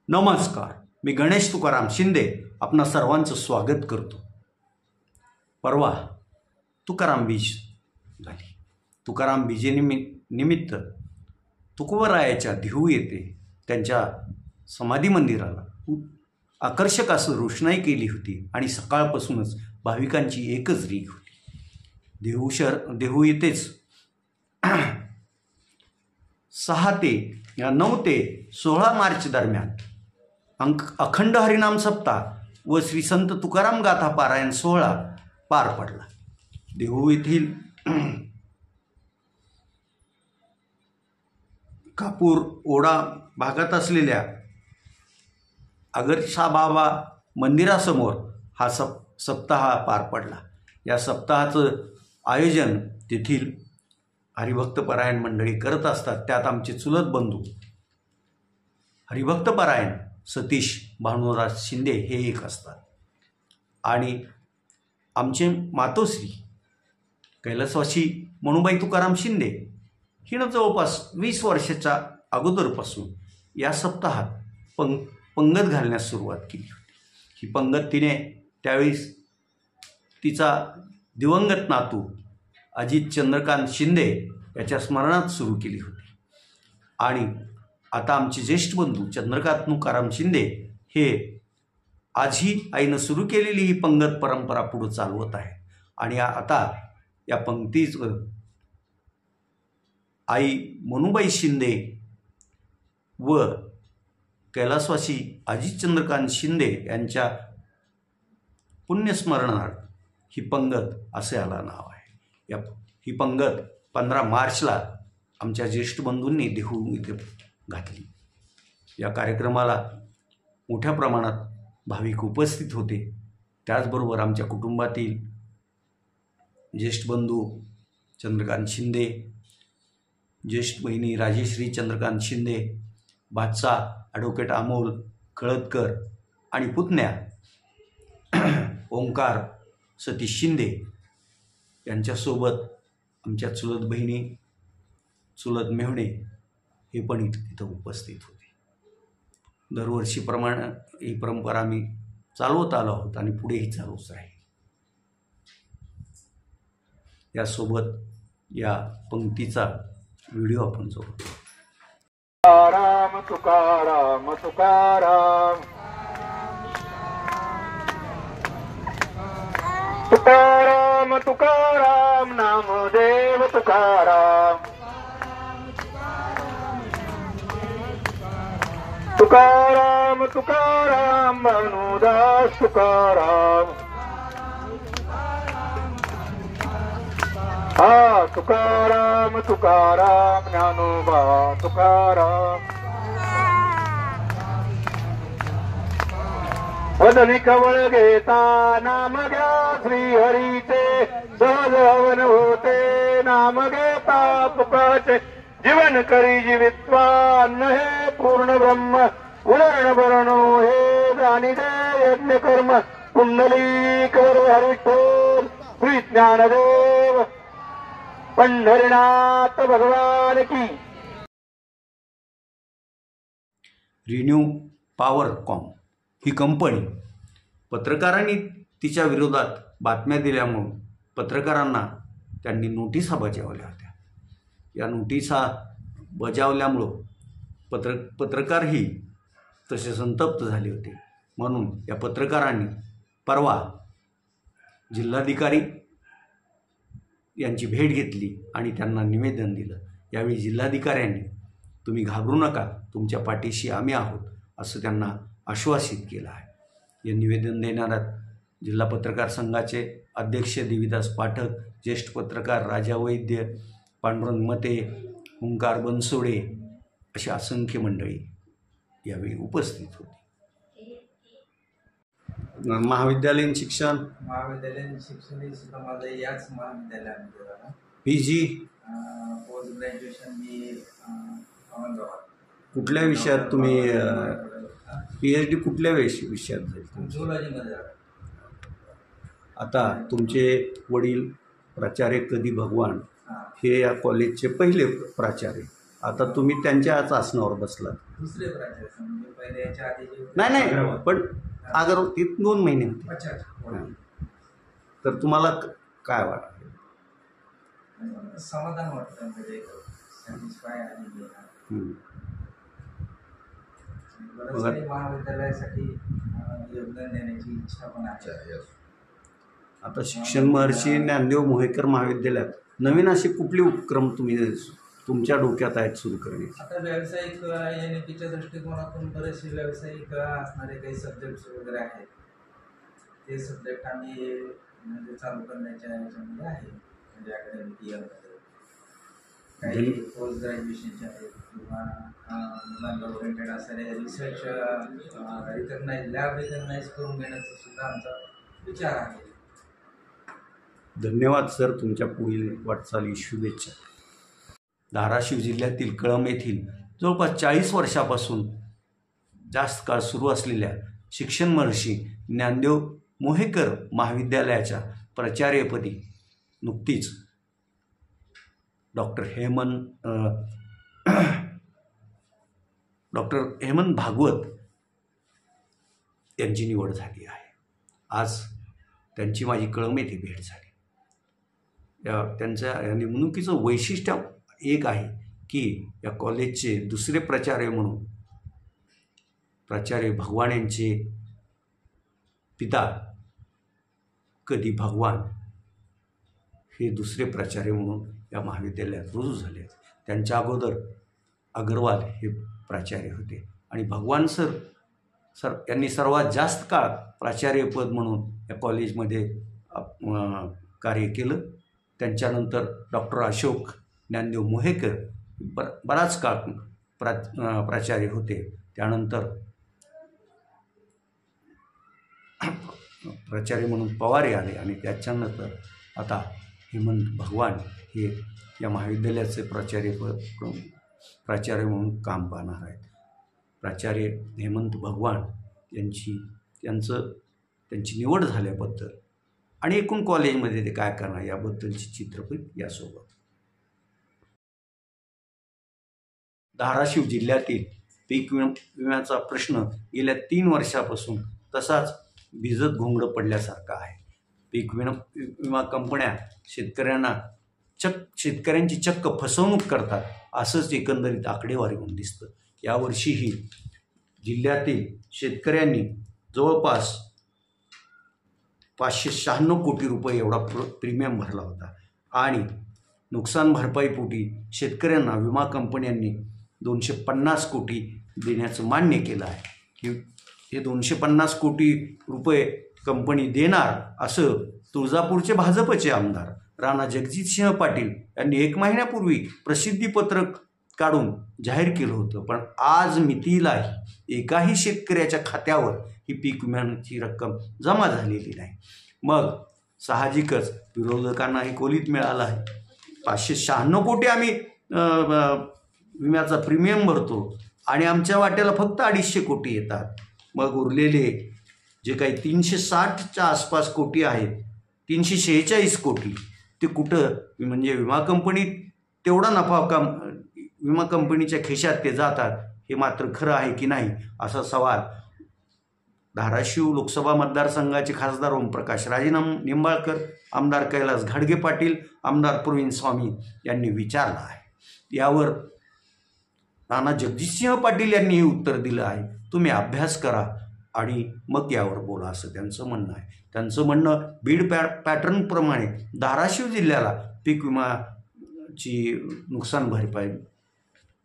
नमस्कार, मी गणेश तुकाराम शिंदे आपणा सर्वांचं स्वागत करतो। परवा तुकाराम बीज झाली। तुकाराम बीजेनिमित्त तुकोबरायाच्या देहू येथे त्यांच्या समाधी मंदिराला आकर्षक असं रोषणाई केली होती आणि सकाळपासूनच भाविकांची एकच रीघ होती। देहू येथेच 9 ते 16 मार्च दरम्यान अखंड हरिनाम सप्ताह व श्री संत तुकाराम गाथा पारायण सोहळा पार पडला। देहू येथील कापूर ओढा भागात असलेल्या अगरशा बाबा मंदिरासमोर हा सप्ताह पार पडला। या सप्ताहाचं आयोजन तेथील हरिभक्तपरायण मंडळी करत असतात। त्यात आमचे चुलत बंधू हरिभक्तपरायण सतीश भानुराज शिंदे हे एक असतात आणि आमचे मातोश्री कैलासवासी मनुबाई तुकाराम शिंदे हिनं जवळपास 20 वर्षाच्या अगोदरपासून या सप्ताहात पंगत घालण्यास सुरुवात केली होती। ही पंगत तिने त्यावेळेस तिचा दिवंगत नातू अजित चंद्रकांत शिंदे याच्या स्मरणात सुरू केली होती आणि आता आमचे ज्येष्ठ बंधू चंद्रकांत तुकाराम शिंदे हे आजही आईनं सुरू केलेली ही पंगत परंपरा पुढे चालवत आहे आणि आता या पंक्तीवर आई मनुबाई शिंदे व कैलासवासी अजित चंद्रकांत शिंदे यांच्या पुण्यस्मरणार्थ ही पंगत असे याला नाव आहे। ही पंगत 15 मार्चला आमच्या ज्येष्ठ बंधूंनी देहू इथे घातली। या कार्यक्रमाला मोठ्या प्रमाणात भाविक उपस्थित होते। त्याचबरोबर आमच्या कुटुंबातील ज्येष्ठ बंधू चंद्रकांत शिंदे, ज्येष्ठ बहिणी राजेश्री चंद्रकांत शिंदे, बादशा ॲडव्होकेट अमोल कळतकर आणि पुतण्या ओंकार सतीश शिंदे यांच्यासोबत आमच्या चुलत बहिणी चुलत मेहुणे हे पण इथं उपस्थित होते। दरवर्षीप्रमाणे ही परंपरा आम्ही चालवत आलो आहोत आणि पुढेही चालूच राहील। यासोबत या पंक्तीचा व्हिडिओ आपण जोडू। तुकाराम तुकाराम तुकाराम तुकाराम तुकाराम नामदेव तुकाराम तुकाराम तुकाराम भानुदास तुकाराम हा तुकाराम तुकाराम ज्ञानोबा तुकाराम वदनी कवळ घेता नाम घ्या श्री हरीचे सहज हवन होते। नाम घेता तुकाचे जीवन करी जीवित्वान हे पूर्ण ब्रह्म उरण वर्ण हे जाणी दे यज्ञ कर्म कुंडली कर हरिठोल श्री ज्ञानदेव पंढरीनाथ भगवान की। रिन्यू पॉवरकॉम ही कंपनी पत्रकारांनी तिच्या विरोधात बातम्या दिल्यामुळे पत्रकारांना त्यांनी नोटिसा बजावल्या होत्या। या नोटिसा बजावल्यामुळं पत्रकारही तसे संतप्त झाले होते। म्हणून या पत्रकारांनी परवा जिल्हाधिकारी यांची भेट घेतली आणि त्यांना निवेदन दिलं। यावेळी जिल्हाधिकाऱ्यांनी तुम्ही घाबरू नका, तुमच्या पाठीशी आम्ही आहोत असं त्यांना आश्वासित केलं आहे। हे निवेदन देणाऱ्या जिल्हा पत्रकार संघाचे अध्यक्ष देवीदास पाठक, ज्येष्ठ पत्रकार राजा वैद्य, पांडुरंग मते, ओंकार बनसोडे अशी असंख्य मंडळी यावेळी उपस्थित होती। महाविद्यालयीन शिक्षण ही सुद्धा माझं याच महाविद्यालयामध्ये PG पोस्ट ग्रॅज्युएशन मी औरंगाबाद। कुठल्या विषयात तुम्ही PhD कुठल्या विषयात झाली? झुलॉजीमध्ये। आता तुमचे वडील प्राचार्य कधी भगवान हे या कॉलेजचे पहिले प्राचार्य आता तुम्ही त्यांच्याच आसनावर बसलात. दुसरे प्राचार्य म्हणजे पहिले याच्या आधी जे होते. नाही पण अगर ती 2 महिने होते. अच्छा अच्छा. हां. तर तुम्हाला काय वाटतं? समाधान वाटतं म्हणजे सॅटिस्फाय आहे. बरंच काही महाविद्यालयासाठी योगदान देण्याची इच्छा पण आहे. आता शिक्षण महर्षी ज्ञानदेव मोहेकर महाविद्यालयात नवीन असे कुठले उपक्रम तुम्ही तुमच्या डोक्यात आहेत सुरू करणे? आता व्यावसायिक NEPच्या दृष्टिकोनातून बरेचसे व्यावसायिक असणारे काही सब्जेक्ट्स वगैरे आहेत. ते सब्जेक्ट आम्ही म्हणजे चालू करण्याच्या याच्यामध्ये आहे. म्हणजे अकॅडमिक इयरमध्ये काही पोस्ट ग्रॅज्युएशनचे आहेत किंवा मुलांना ओरिएंटेड असणारे रिसर्च रिकग्नाइज लॅब रिकग्नाइज करून घेण्याचा सुद्धा आमचा विचार आहे. धन्यवाद सर, तुमच्या पुढील वाटचाली शुभेच्छा. धाराशिव जिल्ह्यातील कळंब येथील जवळपास 40 वर्षापासून जास्त काळ सुरू असलेल्या शिक्षण महर्षी ज्ञानदेव मोहेकर महाविद्यालयाच्या प्राचार्यपदी नुकतीच डॉक्टर हेमंत भागवत यांची निवड झाली आहे. आज त्यांची माझी कळंब येथे भेट झाली. त्यांच्या या निवडणुकीचं वैशिष्ट्य एक आहे की या कॉलेजचे दुसरे प्राचार्य म्हणून प्राचार्य भगवान यांचे पिता कधी भगवान हे दुसरे प्राचार्य म्हणून या महाविद्यालयात रुजू झाले. त्यांच्या अगोदर अग्रवाल हे प्राचार्य होते आणि भगवान सर यांनी सर्वात जास्त काळ प्राचार्यपद म्हणून या कॉलेजमध्ये कार्य केलं. त्यांच्यानंतर डॉक्टर अशोक ज्ञानदेव मोहेकर बराच काळ प्राचार्य होते. त्यानंतर प्राचार्य म्हणून पवार आले आणि त्याच्यानंतर आता हेमंत भगवान हे या महाविद्यालयाचे प्राचार्य म्हणून काम पाहणार आहेत. प्राचार्य हेमंत भगवान त्यांची निवड झाल्याबद्दल आणि एकूण कॉलेजमध्ये ते काय करणार याबद्दलची चित्रफित यासोबत. धाराशिव जिल्ह्यातील पीक विम्याचा प्रश्न गेल्या 3 वर्षापासून तसाच भिजत घोंगडं पडल्यासारखा आहे. पीक विमा कंपन्या शेतकऱ्यांची चक्क फसवणूक करतात असंच एकंदरीत आकडेवारीहून दिसतं. यावर्षीही जिल्ह्यातील शेतकऱ्यांनी जवळपास 596 कोटी रुपये एवढा प्रीमियम भरला होता आणि नुकसान भरपाईपोटी शेतकऱ्यांना विमा कंपन्यांनी 250 कोटी देण्याचं मान्य केलं आहे. हे 250 कोटी रुपये कंपनी देणार असं तुळजापूरचे भाजपचे आमदार राणा जगजितसिंह पाटील यांनी 1 महिन्यापूर्वी प्रसिद्धीपत्रक काढून जाहीर केलं होतं. पण आज मितीलाही एकाही शेतकऱ्याच्या खात्यावर ही पीक विम्याची रक्कम जमा झालेली नाही. मग साहजिकच विरोधकांनाही कोलीत मिळालं आहे. 596 कोटी आम्ही विम्याचा प्रीमियम भरतो आणि आमच्या वाट्याला फक्त 250 कोटी येतात. मग उरलेले जे काही 360च्या आसपास कोटी आहेत, 346 कोटी ते कुठं म्हणजे विमा कंपनीत तेवढा नफा विमा कंपनीच्या खिशात ते जातात हे मात्र खरं आहे की नाही असा सवाल धाराशिव लोकसभा मतदारसंघाचे खासदार ओमप्रकाश राजे निंबाळकर, आमदार कैलास घाडगे पाटील, आमदार प्रवीण स्वामी यांनी विचारला आहे. यावर राणा जगजितसिंह पाटील यांनी हे उत्तर दिलं आहे, तुम्ही अभ्यास करा आणि मग यावर बोला असं त्यांचं म्हणणं आहे. त्यांचं म्हणणं बीड पॅटर्नप्रमाणे धाराशिव जिल्ह्याला पीक विमाची नुकसान भरपाई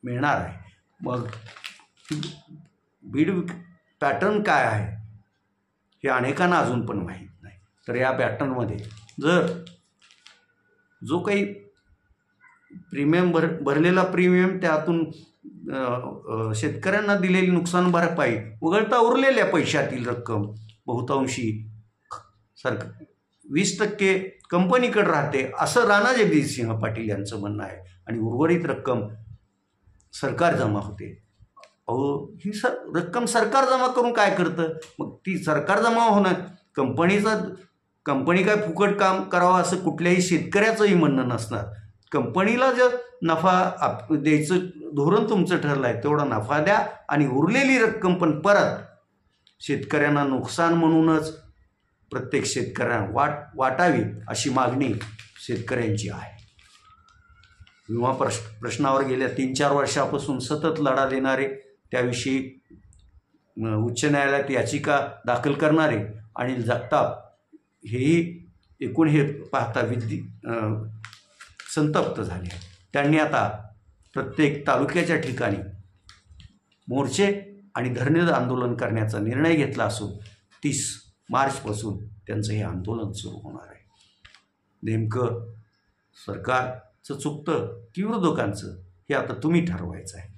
मिळणार आहे. मग बीड पॅटर्न काय आहे हे अनेकांना अजून पण माहीत नाही. तर या पॅटर्नमध्ये जर जो काही प्रीमियम भरलेला प्रीमियम त्यातून शेतकऱ्यांना दिलेली नुकसान भरपाई वगळता उरलेल्या पैशातील रक्कम बहुतांशी 20% कंपनीकडे राहते असं राणा जगजितसिंह पाटील यांचं म्हणणं आहे आणि उर्वरित रक्कम सरकार जमा होते. ही रक्कम सरकार जमा करून काय करतं? मग ती सरकार जमा होणं कंपनी काय फुकट काम करावं असं कुठल्याही शेतकऱ्याचंही म्हणणं नसणार. कंपनीला जर नफा द्यायचं धोरण तुमचं ठरलं आहे तेवढा नफा द्या आणि उरलेली रक्कम पण परत शेतकऱ्यांना नुकसान म्हणूनच प्रत्येक शेतकऱ्यांना वाटावी अशी मागणी शेतकऱ्यांची आहे. विमा प्रश्नावर गेल्या 3-4 वर्षापासून सतत लढा देणारे, त्याविषयी उच्च न्यायालयात याचिका दाखल करणारे अनिल जगताप हेही एकूण हे पाहता संतप्त झाले. त्यांनी आता प्रत्येक तालुक्याच्या ठिकाणी मोर्चे आणि धरणे आंदोलन करण्याचा निर्णय घेतला असून 30 मार्चपासून त्यांचं हे आंदोलन सुरू होणार आहे. नेमकं सरकारचं चुकतं की विरोधकांचं हे आता तुम्ही ठरवायचं आहे.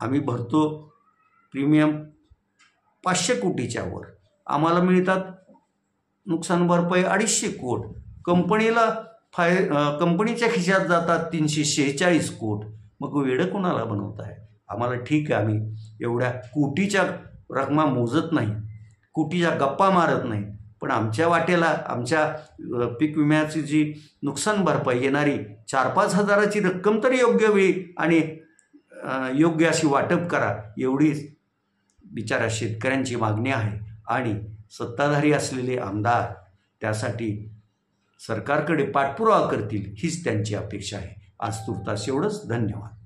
आम्ही भरतो प्रीमियम 500 कोटीच्या वर, आम्हाला मिळतात नुकसान भरपाई 250 कोटी, कंपनीच्या खिशात जातात 346 कोटी. मग वेडं कोणाला बनवत आहे? आम्हाला ठीक आहे, आम्ही एवढ्या कोटीच्या रकमा मोजत नाही, कोटीच्या गप्पा मारत नाही, पण आमच्या वाटेला आमच्या पीक विम्याची जी नुकसान भरपाई येणारी 4-5 हजाराची रक्कम तरी योग्य वेळी आणि योग्य अशी वाटप करा, एवढीच बिचारा शेतकऱ्यांची मागणी आहे. आणि सत्ताधारी असलेले आमदार त्यासाठी सरकारकडे पाठपुरावा करतील हीच त्यांची अपेक्षा आहे. आज तुर्तास एवढंच. धन्यवाद.